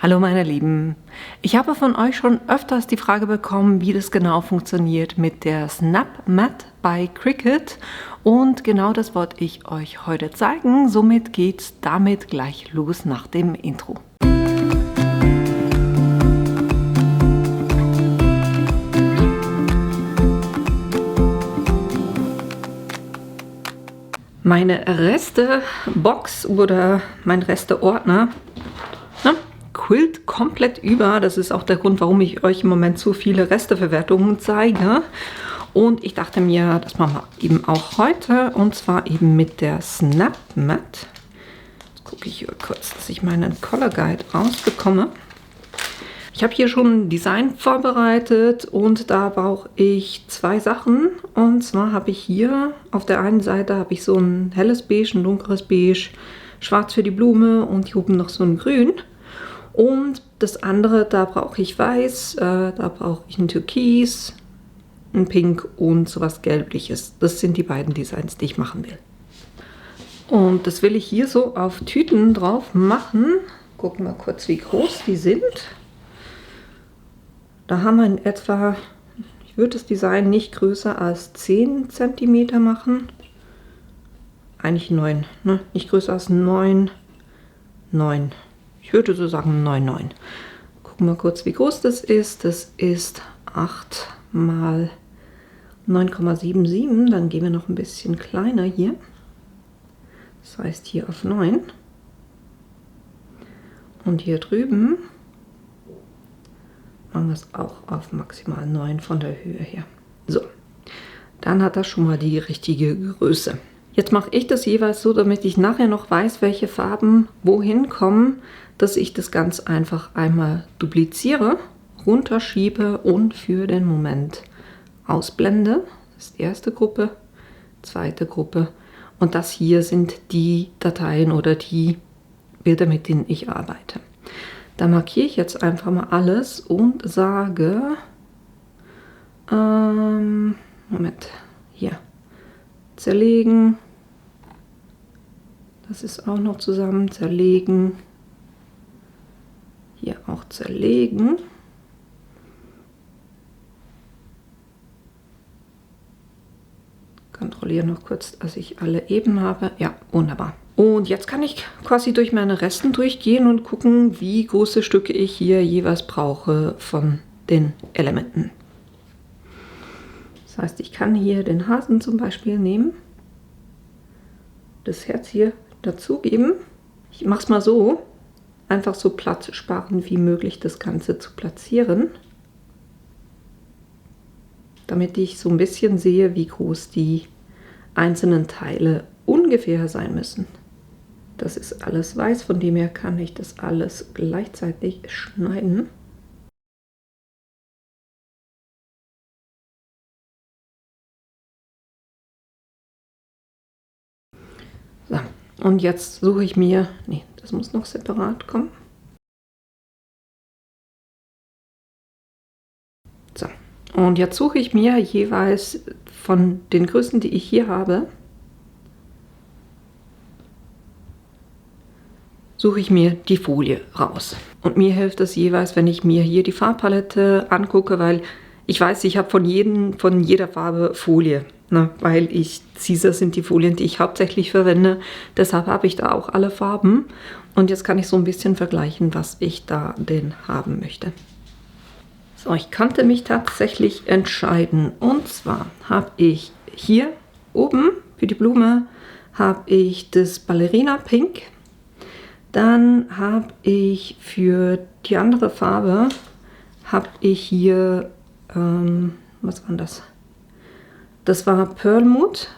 Hallo meine Lieben, ich habe von euch schon öfters die Frage bekommen, wie das genau funktioniert mit der Snap Mat bei Cricut und genau das wollte ich euch heute zeigen, somit geht's damit gleich los nach dem Intro. Meine Reste-Box oder mein Reste-Ordner quillt komplett über. Das ist auch der Grund, warum ich euch im Moment so viele Resteverwertungen zeige. Und ich dachte mir, das machen wir eben auch heute. Und zwar eben mit der Snap Mat. Jetzt gucke ich hier kurz, dass ich meinen Color Guide rausbekomme. Ich habe hier schon ein Design vorbereitet und da brauche ich zwei Sachen. Und zwar habe ich hier auf der einen Seite habe ich so ein helles Beige, ein dunkles Beige, schwarz für die Blume und hier oben noch so ein Grün. Und das andere, da brauche ich weiß, da brauche ich ein Türkis, ein Pink und sowas Gelbliches. Das sind die beiden Designs, die ich machen will. Und das will ich hier so auf Tüten drauf machen. Gucken wir kurz, wie groß die sind. Da haben wir in etwa, ich würde das Design nicht größer als 10 cm machen. Eigentlich 9, ne? Nicht größer als 9. Ich würde so sagen 9,9. Gucken wir kurz, wie groß das ist. Das ist 8 mal 9,77. Dann gehen wir noch ein bisschen kleiner hier. Das heißt hier auf 9. Und hier drüben machen wir es auch auf maximal 9 von der Höhe her. So, dann hat das schon mal die richtige Größe. Jetzt mache ich das jeweils so, damit ich nachher noch weiß, welche Farben wohin kommen, dass ich das ganz einfach einmal dupliziere, runterschiebe und für den Moment ausblende. Das ist die erste Gruppe, zweite Gruppe und das hier sind die Dateien oder die Bilder, mit denen ich arbeite. Da markiere ich jetzt einfach mal alles und sage, Moment, hier, zerlegen, das ist auch noch zusammen, zerlegen, hier auch zerlegen. Kontrolliere noch kurz, dass ich alle eben habe. Ja, wunderbar. Und jetzt kann ich quasi durch meine Resten durchgehen und gucken, wie große Stücke ich hier jeweils brauche von den Elementen. Das heißt, ich kann hier den Hasen zum Beispiel nehmen, das Herz hier dazugeben. Ich mache es mal so, einfach so Platz sparen wie möglich das Ganze zu platzieren, damit ich so ein bisschen sehe, wie groß die einzelnen Teile ungefähr sein müssen. Das ist alles weiß, von dem her kann ich das alles gleichzeitig schneiden. So, und jetzt suche ich mir, nee, das muss noch separat kommen. So, und jetzt suche ich mir jeweils von den Größen, die ich hier habe, suche ich mir die Folie raus. Und mir hilft es jeweils, wenn ich mir hier die Farbpalette angucke, weil ich weiß, ich habe von jeder Farbe Folie. Ne, weil diese sind die Folien, die ich hauptsächlich verwende. Deshalb habe ich da auch alle Farben. Und jetzt kann ich so ein bisschen vergleichen, was ich da denn haben möchte. So, ich konnte mich tatsächlich entscheiden. Und zwar habe ich hier oben für die Blume habe ich das Ballerina Pink. Dann habe ich für die andere Farbe habe ich hier, was war das? Das war Perlmutt.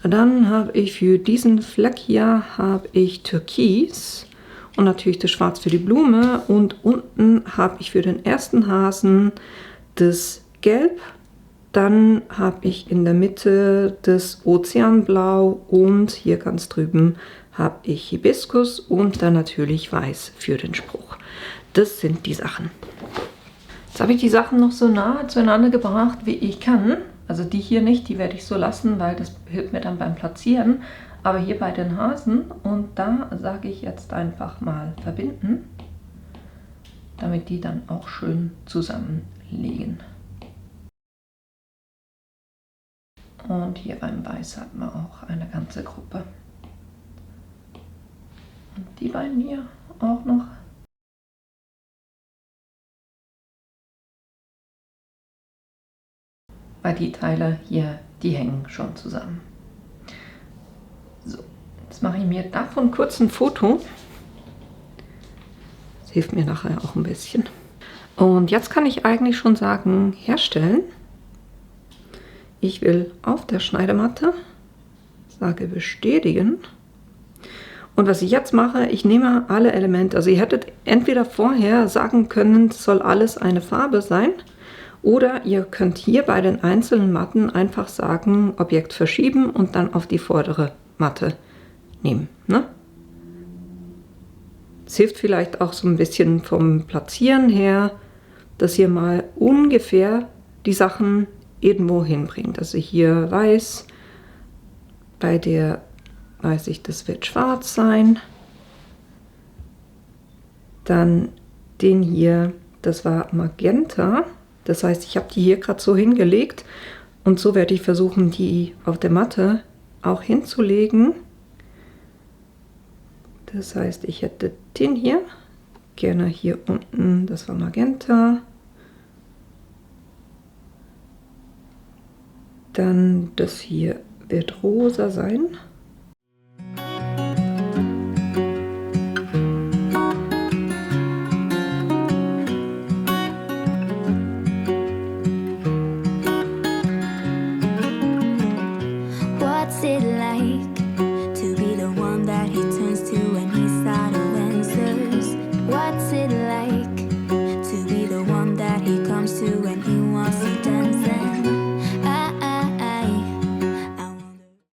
Dann habe ich für diesen Fleck hier habe ich Türkis und natürlich das Schwarz für die Blume. Und unten habe ich für den ersten Hasen das Gelb. Dann habe ich in der Mitte das Ozeanblau und hier ganz drüben habe ich Hibiskus und dann natürlich Weiß für den Spruch. Das sind die Sachen. Jetzt habe ich die Sachen noch so nah zueinander gebracht, wie ich kann. Also die hier nicht, die werde ich so lassen, weil das hilft mir dann beim Platzieren. Aber hier bei den Hasen und da sage ich jetzt einfach mal verbinden. damit die dann auch schön zusammenliegen. Und hier beim Weiß hat man auch eine ganze Gruppe. Und die beiden hier auch noch. Weil die Teile hier, die hängen schon zusammen. So, jetzt mache ich mir davon kurz ein Foto. Das hilft mir nachher auch ein bisschen. Und jetzt kann ich eigentlich schon sagen, herstellen. Ich will auf der Schneidematte, sage bestätigen. Und was ich jetzt mache, ich nehme alle Elemente. Also ihr hättet entweder vorher sagen können, es soll alles eine Farbe sein. Oder ihr könnt hier bei den einzelnen Matten einfach sagen, Objekt verschieben und dann auf die vordere Matte nehmen. Ne? Es hilft vielleicht auch so ein bisschen vom Platzieren her, dass ihr mal ungefähr die Sachen irgendwo hinbringt. Also hier weiß, bei der weiß ich, das wird schwarz sein. Dann den hier, das war Magenta. Das heißt, ich habe die hier gerade so hingelegt und so werde ich versuchen, die auf der Matte auch hinzulegen. Das heißt, ich hätte den hier, gerne hier unten, das war Magenta. Dann das hier wird rosa sein. What's it like to be the one that he turns to when he's out of answers? What's it like to be the one that he comes to when he wants to dance?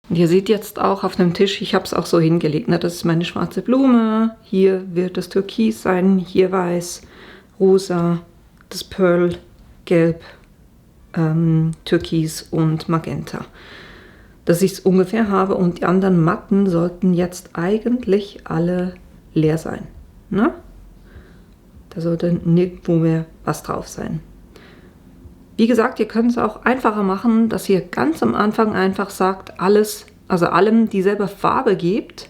Und ihr seht jetzt auch auf dem Tisch, ich habe es auch so hingelegt. Ne? Das ist meine schwarze Blume. Hier wird das Türkis sein, hier weiß, rosa, das Pearl, gelb, Türkis und Magenta. Dass ich es ungefähr habe und die anderen Matten sollten jetzt eigentlich alle leer sein. Ne? Da sollte nirgendwo mehr was drauf sein. Wie gesagt, ihr könnt es auch einfacher machen, dass ihr ganz am Anfang einfach sagt, alles, also allem dieselbe Farbe gebt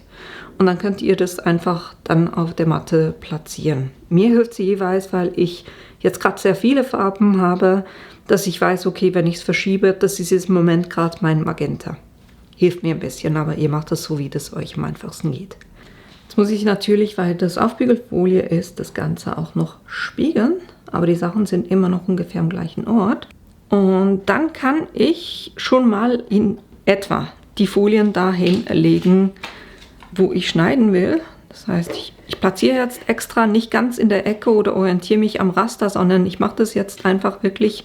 und dann könnt ihr das einfach dann auf der Matte platzieren. Mir hilft es jeweils, weil ich jetzt gerade sehr viele Farben habe, dass ich weiß, okay, wenn ich es verschiebe, das ist jetzt im Moment gerade mein Magenta. Hilft mir ein bisschen, aber ihr macht das so, wie das euch am einfachsten geht. Jetzt muss ich natürlich, weil das Aufbügelfolie ist, das Ganze auch noch spiegeln. Aber die Sachen sind immer noch ungefähr am gleichen Ort. Und dann kann ich schon mal in etwa die Folien dahin legen, wo ich schneiden will. Das heißt, ich platziere jetzt extra nicht ganz in der Ecke oder orientiere mich am Raster, sondern ich mache das jetzt einfach wirklich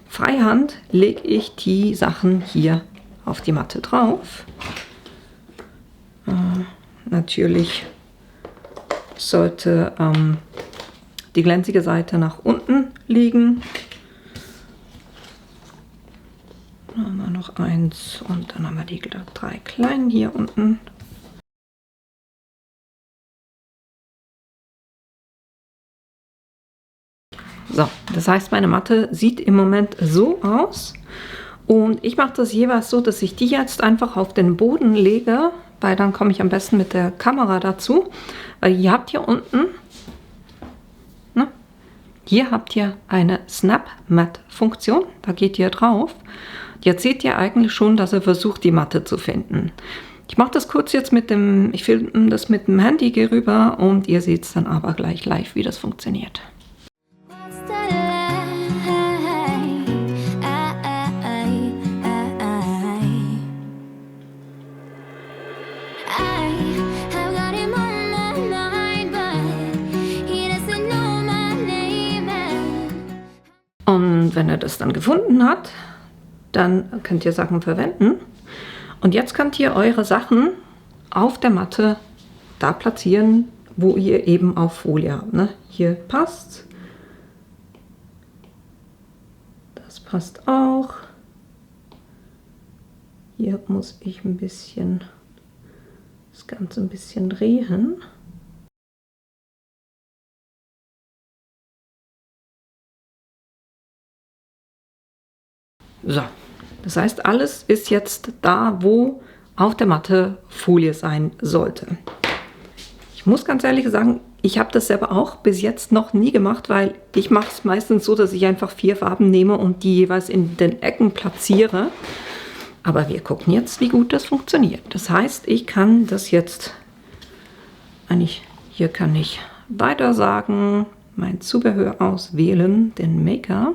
freihand, lege ich die Sachen hier auf die Matte drauf. Natürlich sollte die glänzige Seite nach unten liegen. Dann haben wir noch eins und dann haben wir die 3 kleinen hier unten. So, das heißt, meine Matte sieht im Moment so aus. Und ich mache das jeweils so, dass ich die jetzt einfach auf den Boden lege, weil dann komme ich am besten mit der Kamera dazu. Weil ihr habt hier unten, ne, hier habt ihr eine Snap Matte Funktion, da geht ihr drauf. Jetzt seht ihr eigentlich schon, dass er versucht, die Matte zu finden. Ich mache das kurz jetzt mit dem, ich filme das mit dem Handy hier rüber und ihr seht es dann aber gleich live, wie das funktioniert. Und wenn er das dann gefunden hat, dann könnt ihr Sachen verwenden. Und jetzt könnt ihr eure Sachen auf der Matte da platzieren, wo ihr eben auf Folie habt. Ne? Hier passt. Das passt auch. Hier muss ich ein bisschen das Ganze ein bisschen drehen. So, das heißt, alles ist jetzt da, wo auf der Matte Folie sein sollte. Ich muss ganz ehrlich sagen, ich habe das selber auch bis jetzt noch nie gemacht, weil ich mache es meistens so, dass ich einfach 4 Farben nehme und die jeweils in den Ecken platziere. Aber wir gucken jetzt, wie gut das funktioniert. Das heißt, ich kann das jetzt, hier kann ich weiter sagen, mein Zubehör auswählen, den Maker.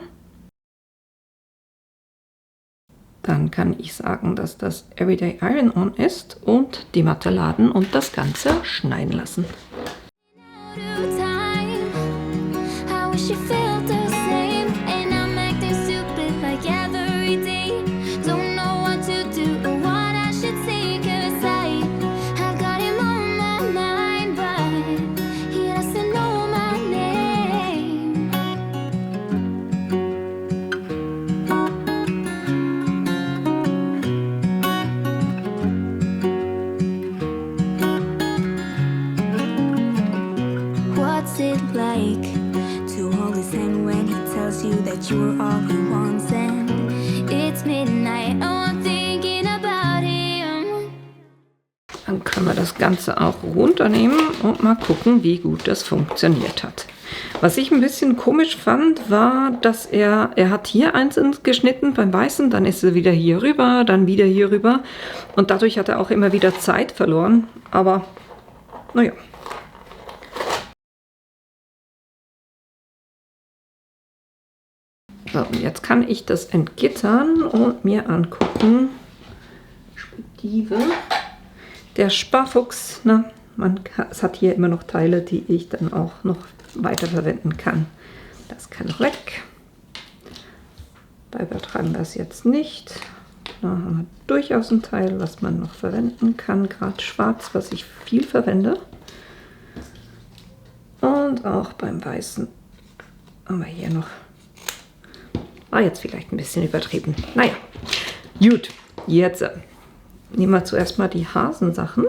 Dann kann ich sagen, dass das Everyday Iron-On ist und die Matte laden und das Ganze schneiden lassen. What's it like to hold his hand when he tells you that you're all he wants? And it's midnight, oh, I'm thinking about him. Dann können wir das Ganze auch runternehmen und mal gucken, wie gut das funktioniert hat. Was ich ein bisschen komisch fand, war, dass er hat hier einzeln geschnitten beim Weißen, dann ist er wieder hier rüber, dann wieder hier rüber. Und dadurch hat er auch immer wieder Zeit verloren. Aber, naja. So, jetzt kann ich das entgittern und mir angucken. Respektive der Sparfuchs, na, es hat hier immer noch Teile, die ich dann auch noch weiterverwenden kann. Das kann noch weg. Da übertragen wir es jetzt nicht. Da haben wir durchaus ein Teil, was man noch verwenden kann. Gerade schwarz, was ich viel verwende. Und auch beim Weißen haben wir hier noch. War jetzt vielleicht ein bisschen übertrieben. Naja, gut. Jetzt nehmen wir zuerst mal die Hasensachen.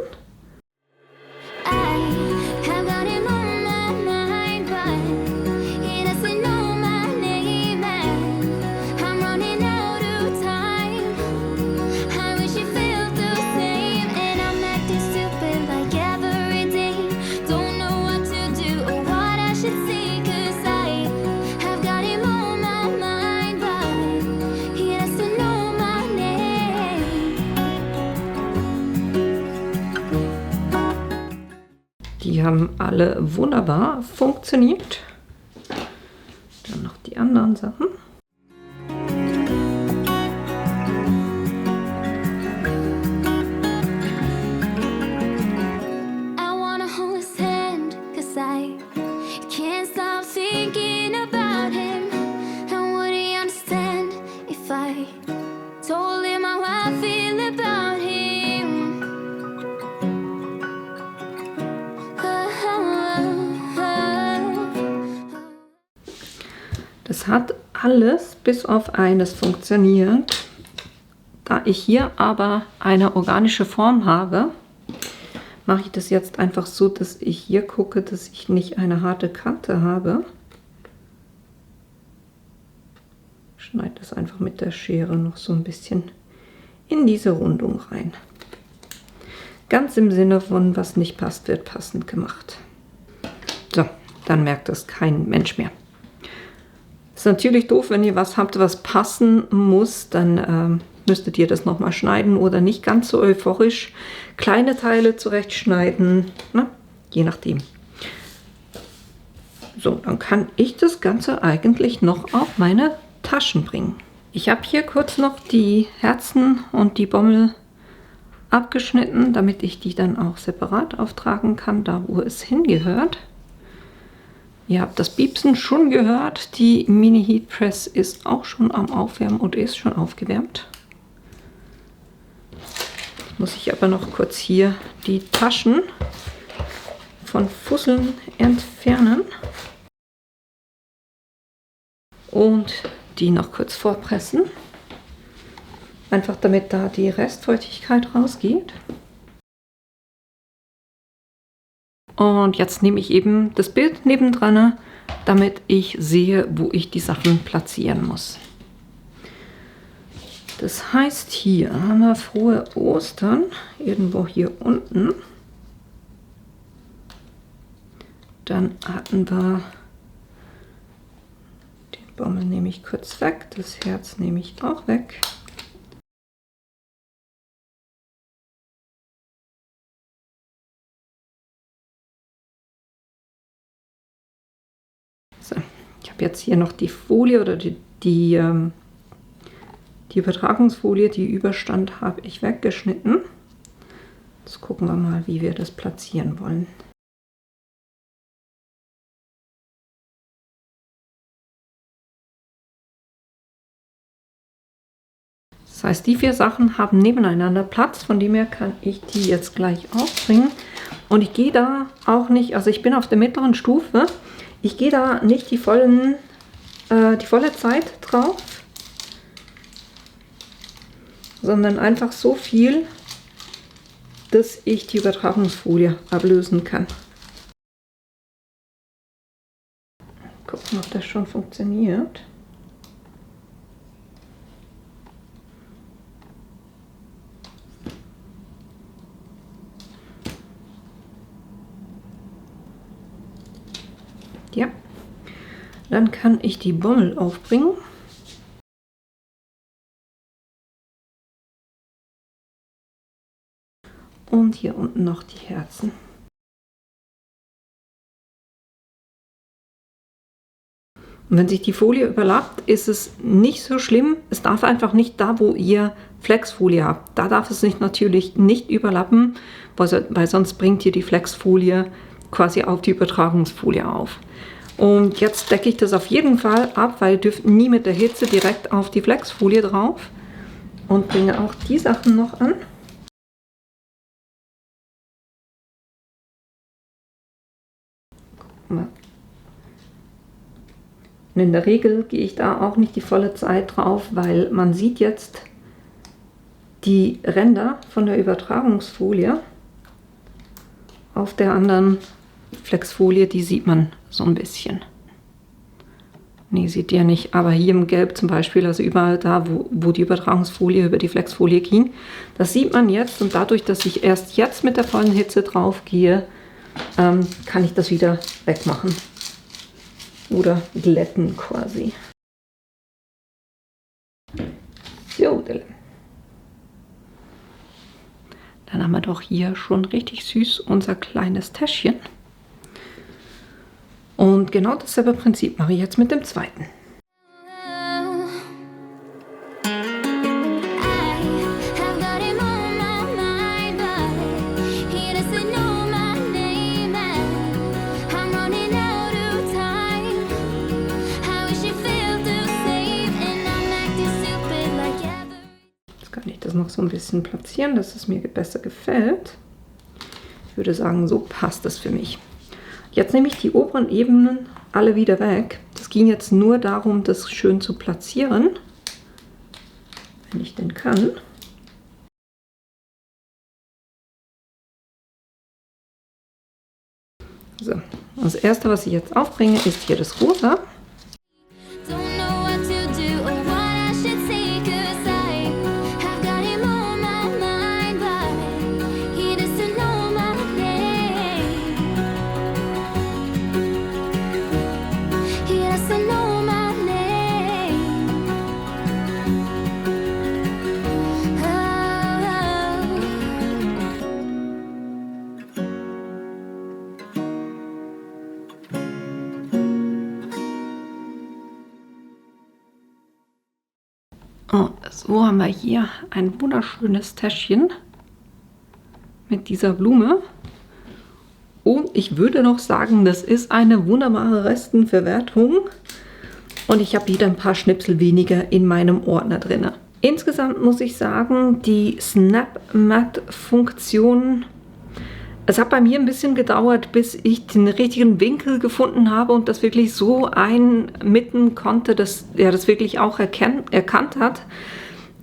Die haben alle wunderbar funktioniert. Dann noch die anderen Sachen. Das hat alles bis auf eines funktioniert. Da ich hier aber eine organische Form habe, mache ich das jetzt einfach so, dass ich hier gucke, dass ich nicht eine harte Kante habe. Schneide das einfach mit der Schere noch so ein bisschen in diese Rundung rein. Ganz im Sinne von, was nicht passt, wird passend gemacht. So, dann merkt das kein Mensch mehr. Ist natürlich doof, wenn ihr was habt, was passen muss, dann müsstet ihr das nochmal schneiden oder nicht ganz so euphorisch kleine Teile zurechtschneiden, ne? Je nachdem. So, dann kann ich das Ganze eigentlich noch auf meine Taschen bringen. Ich habe hier kurz noch die Herzen und die Bommel abgeschnitten, damit ich die dann auch separat auftragen kann, da wo es hingehört. Ihr habt das Piepsen schon gehört, die Mini Heat Press ist auch schon am Aufwärmen und ist schon aufgewärmt. Jetzt muss ich aber noch kurz hier die Taschen von Fusseln entfernen und die noch kurz vorpressen. Einfach damit da die Restfeuchtigkeit rausgeht. Und jetzt nehme ich eben das Bild nebendran, damit ich sehe, wo ich die Sachen platzieren muss. Das heißt, hier haben wir frohe Ostern, irgendwo hier unten. Dann hatten wir, den Bommel nehme ich kurz weg, das Herz nehme ich auch weg. So, ich habe jetzt hier noch die Folie oder die Übertragungsfolie, die Überstand habe ich weggeschnitten. Jetzt gucken wir mal, wie wir das platzieren wollen. Das heißt, die 4 Sachen haben nebeneinander Platz, von dem her kann ich die jetzt gleich aufbringen. Und ich gehe da auch nicht, also ich bin auf der mittleren Stufe, ich gehe da nicht die volle Zeit drauf, sondern einfach so viel, dass ich die Übertragungsfolie ablösen kann. Gucken, ob das schon funktioniert. Ja, dann kann ich die Bommel aufbringen. Und hier unten noch die Herzen. Und wenn sich die Folie überlappt, ist es nicht so schlimm. Es darf einfach nicht da, wo ihr Flexfolie habt. Da darf es sich natürlich nicht überlappen, weil sonst bringt ihr die Flexfolie quasi auf die Übertragungsfolie auf. Und jetzt decke ich das auf jeden Fall ab, weil ihr dürft nie mit der Hitze direkt auf die Flexfolie drauf. Und bringe auch die Sachen noch an. Und in der Regel gehe ich da auch nicht die volle Zeit drauf, weil man sieht jetzt die Ränder von der Übertragungsfolie auf der anderen Flexfolie, die sieht man so ein bisschen. Nee, seht ihr nicht, aber hier im Gelb zum Beispiel, also überall da, wo die Übertragungsfolie über die Flexfolie ging, das sieht man jetzt, und dadurch, dass ich erst jetzt mit der vollen Hitze drauf gehe, kann ich das wieder wegmachen oder glätten quasi. So, dann haben wir doch hier schon richtig süß unser kleines Täschchen. Und genau dasselbe Prinzip mache ich jetzt mit dem zweiten. Jetzt kann ich das noch so ein bisschen platzieren, dass es mir besser gefällt. Ich würde sagen, so passt das für mich. Jetzt nehme ich die oberen Ebenen alle wieder weg. Das ging jetzt nur darum, das schön zu platzieren, wenn ich denn kann. So, das erste, was ich jetzt aufbringe, ist hier das Rosa. Und so haben wir hier ein wunderschönes Täschchen mit dieser Blume. Und ich würde noch sagen, das ist eine wunderbare Restenverwertung. Und ich habe wieder ein paar Schnipsel weniger in meinem Ordner drin. Insgesamt muss ich sagen, die Snap Mat Funktion, es hat bei mir ein bisschen gedauert, bis ich den richtigen Winkel gefunden habe und das wirklich so einmitten konnte, dass er das wirklich auch erkannt hat.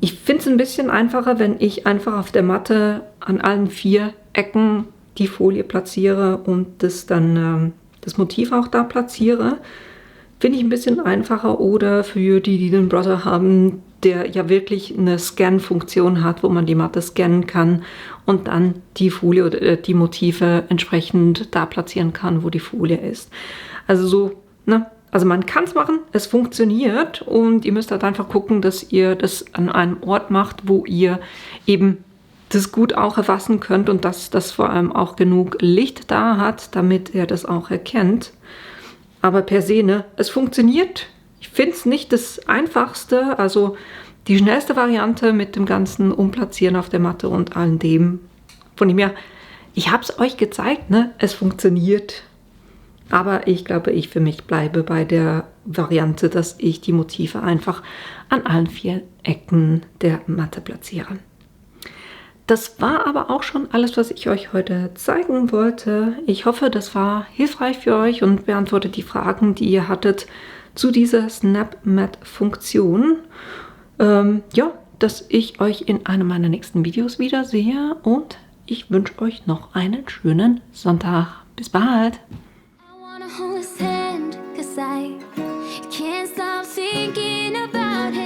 Ich finde es ein bisschen einfacher, wenn ich einfach auf der Matte an allen 4 Ecken die Folie platziere und das dann das Motiv auch da platziere. Finde ich ein bisschen einfacher, oder für die, die den Brother haben, der ja wirklich eine Scan-Funktion hat, wo man die Matte scannen kann und dann die Folie oder die Motive entsprechend da platzieren kann, wo die Folie ist. Also so, ne? Also man kann es machen, es funktioniert und ihr müsst halt einfach gucken, dass ihr das an einem Ort macht, wo ihr eben das gut auch erfassen könnt und dass das vor allem auch genug Licht da hat, damit er das auch erkennt. Aber per se, ne, es funktioniert. Ich finde es nicht das Einfachste, also die schnellste Variante mit dem ganzen Umplatzieren auf der Matte und all dem. Von dem her, ich habe es euch gezeigt, ne, es funktioniert. Aber ich glaube, ich für mich bleibe bei der Variante, dass ich die Motive einfach an allen 4 Ecken der Matte platziere. Das war aber auch schon alles, was ich euch heute zeigen wollte. Ich hoffe, das war hilfreich für euch und beantwortet die Fragen, die ihr hattet zu dieser Snap-Matte-Funktion. Ja, dass ich euch in einem meiner nächsten Videos wiedersehe und ich wünsche euch noch einen schönen Sonntag. Bis bald! Hold his hand, 'cause I can't stop thinking about him.